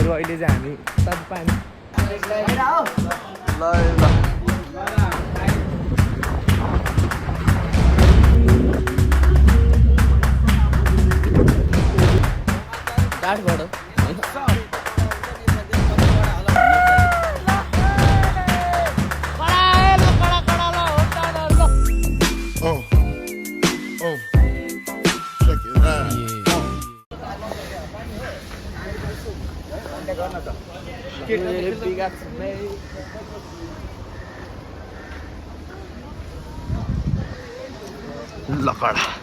साथीहरू अहिले चाहिँ हामी तातो पानी ल डाँटबाट लकडा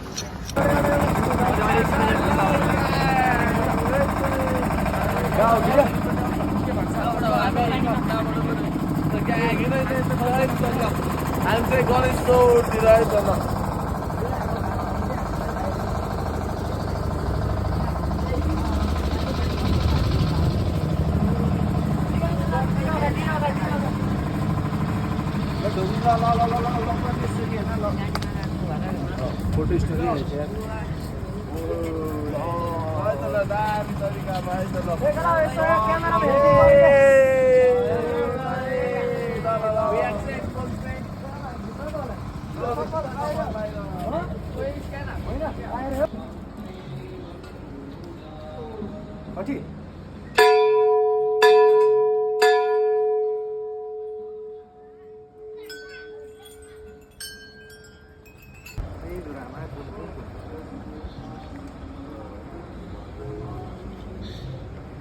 गणेश चौरतिर है त ल फोटो स्टोरी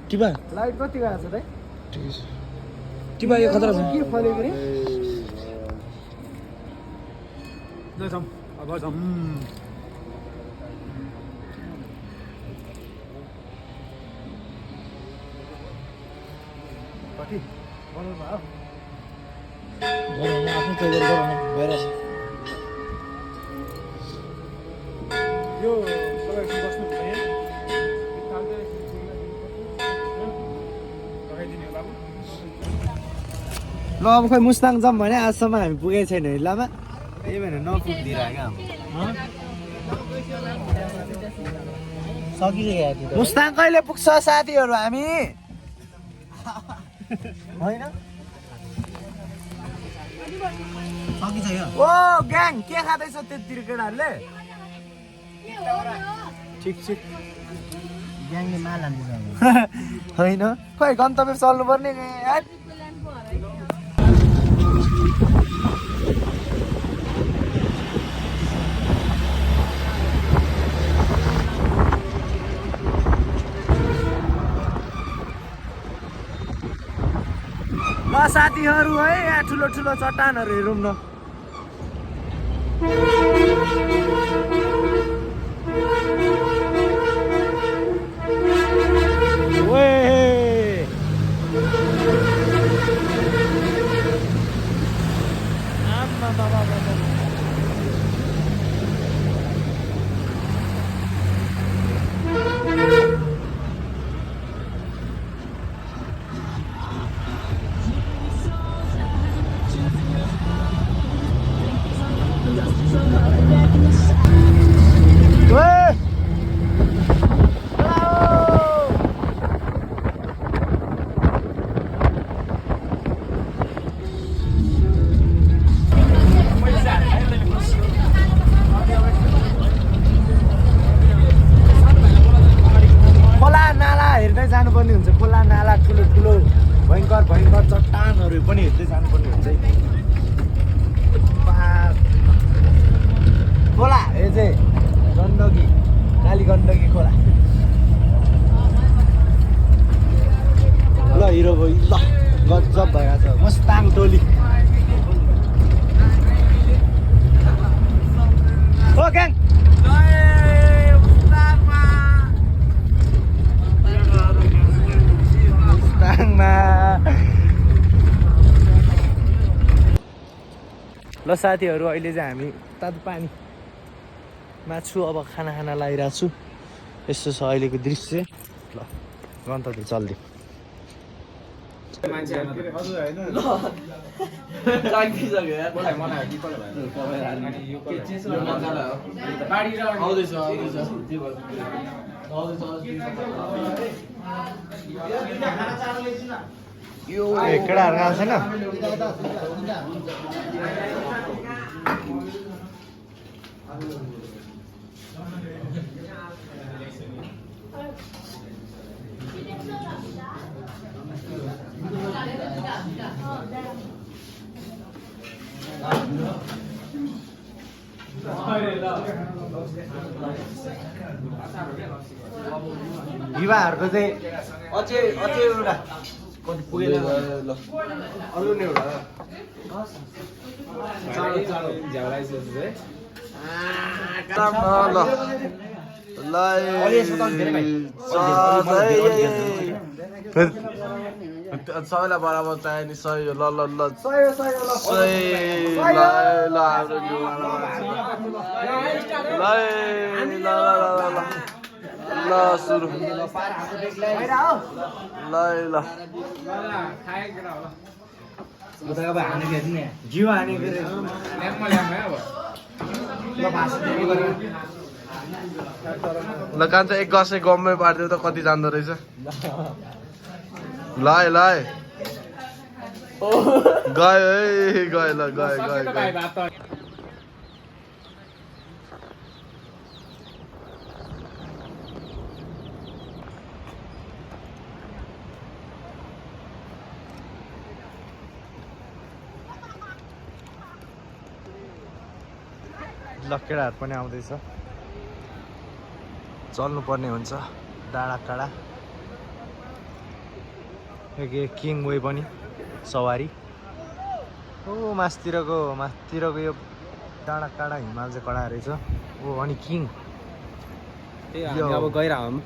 टिबा लाइट कति गएको छ त ठिक छ टिबा यो खतरा छ के फलेको रे ल जाम अब जाम कति बनाउनु भयो गरम आफ्नो टेबल गरम भइरहेछ यो तपाईहरु बस्नु भयो ल अब खोइ मुस्ताङ जाऊँ भने आजसम्म हामी पुगेको छैन हिल्लामा त्यही भएर नपुगिदिरहेको मुस्ताङ कहिले पुग्छ साथीहरू हामी होइन ओ ग्याङ के खाँदैछ त्यतिर केटाहरूले ठिक ठिक ग्याङले माल हाल्दैछ होइन खोइ गन्तव्य चल्नुपर्ने साथीहरू है यहाँ ठुलो ठुलो चट्टानहरू हेरौँ न जानुपर्ने हुन्छ खोला नाला ठुलो ठुलो भयङ्कर भयङ्कर चट्टानहरू पनि हेर्दै जानुपर्ने हुन्छ खोला यो चाहिँ गण्डकी काली गण्डकी खोला ल हिरो भाइ ल गजब भइरहेको छ मुस्ताङ टोली ओ ग्याङ ल साथीहरू अहिले चाहिँ हामी तातो पानीमा छु अब खाना लागिरहेको छु यस्तो छ अहिलेको दृश्य ल गन्तव्य चल्दिउँ केटाहरू गएको छैन युवाहरूको चाहिँ अझै एउटा कति पुगेन ल अरू नै एउटा सबैलाई बराबर चाहियो नि सही ल ल ल ल हाम्रो ल सुरु ल कान्छ एक गसै गममै पारिदियो त कति जान्दो रहेछ ल गयो है गयो ल गयो केटाहरू पनि आउँदैछ चल्नु पर्ने हुन्छ डाँडा काँडा किङ वे पनि सवारी ओ माथितिरको यो डाँडा काँडा हिमाल चाहिँ कडा रहेछ ओ अनि किङ अब गइरहौँ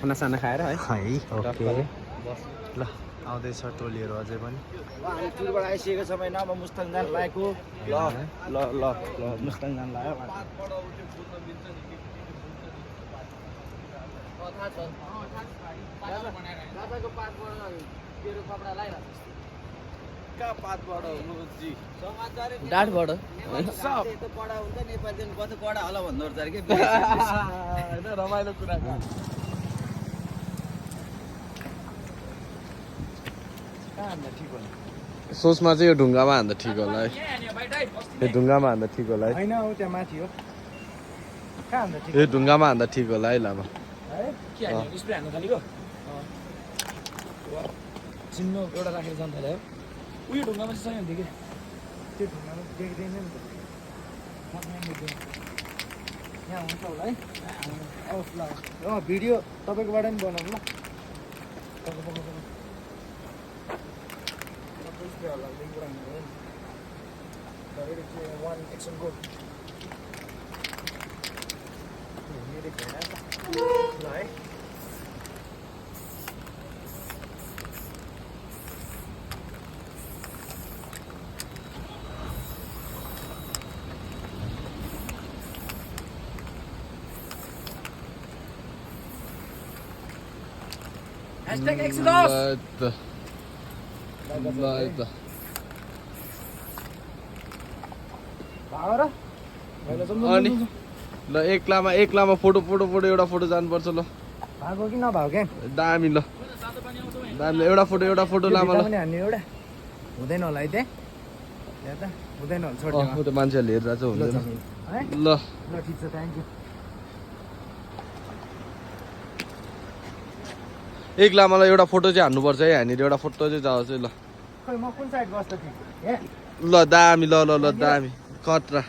खानासाना खाएर है ओके ल आउँदैछ टोलीहरू अझै पनि हामी टुरबाट आइसकेको छ महिना अब मुस्ताङ जान लागेको ल मुस्ताङ जान लाग्यो डाँटबाट रमाइलो कुरा सोचमा चाहिँ यो ढुङ्गामा हान्दा ठिक होला है यो ढुङ्गामा हान्दा ठिक होला है होइन त्यहाँ माथि हो कहाँ हान्दा ठिक यो ढुङ्गामा हान्दा ठिक होला है लामा चिन्नु एउटा राखेर जनतालाई उयो ढुङ्गामा चाहिँ छैन कि त्यो ढुङ्गामा देख्दैन नि त यहाँ हुन्छ होला है ल भिडियो तपाईँकोबाट पनि बनाउनु ल Hashtag Exodus! अनि ल एक्लामा फोटो एउटा फोटो जानुपर्छ ल भागो कि नभाग क्या दामी ल दामी एउटा फोटो लामा ल एउटा हुँदैन होला है त्यहाँ त हुँदैन होला छोड्नु त मान्छेहरूले हेर्दा चाहिँ हुँदैन ल ल ठिक छ थ्याङ्क यू एक लामालाई एउटा फोटो चाहिँ हान्नुपर्छ है यहाँनिर एउटा फोटो चाहिँ जाओस् है ल खै म कुन साइड बस्दा ठिक ल दामी ल दामी खतरा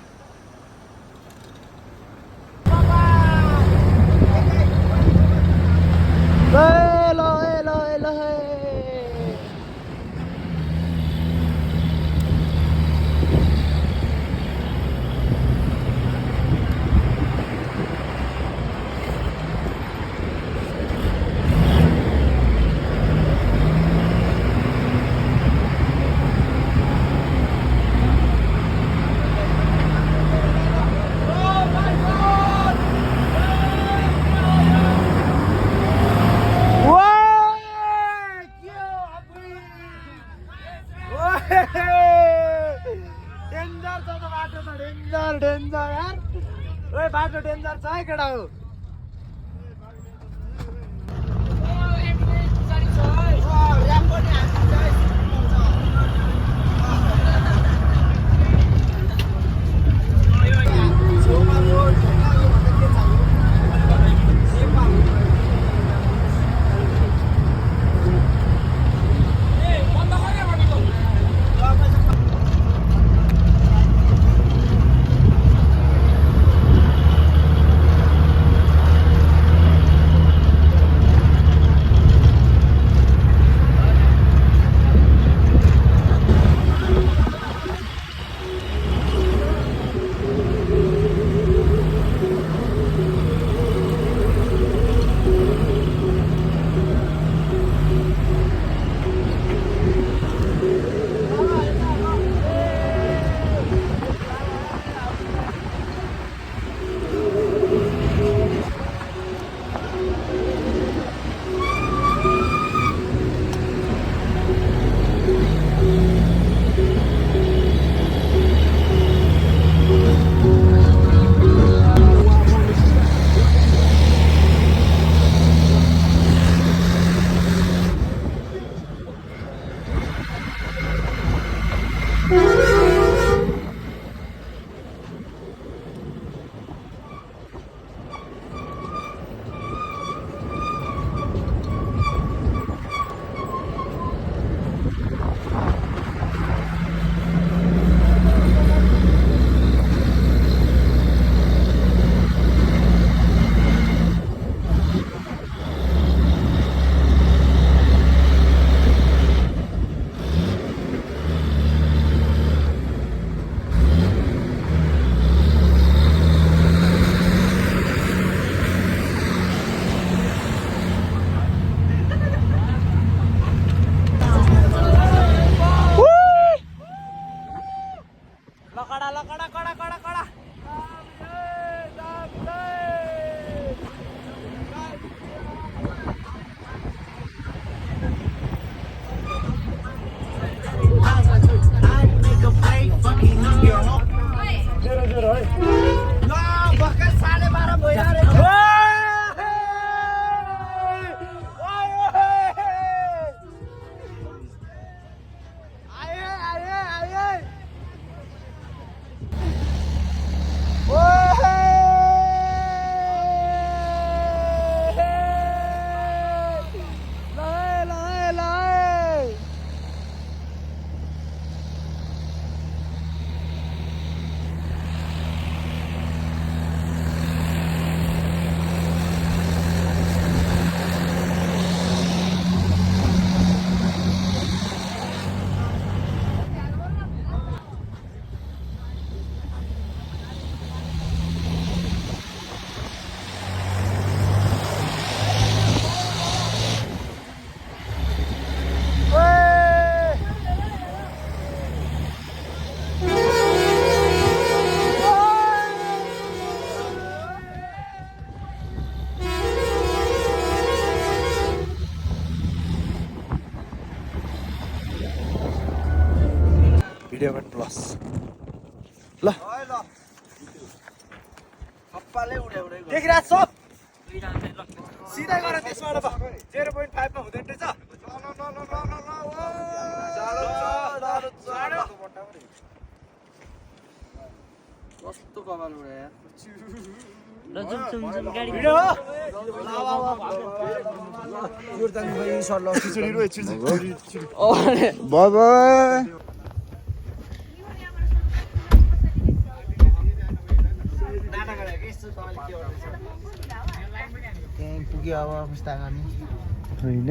डेन्जर यार ओए बाटो डेन्जर छ है केटा हो भिडियोमा प्लस ल देखिरहेको छ सिधै गर त्यसबाट अब 0.5 मा हुँदैन रहेछ कस्तो कमाल उडे यार भिडियो हो बाई बाई त्यही पुग्यो अब मुस्ताङ हामी होइन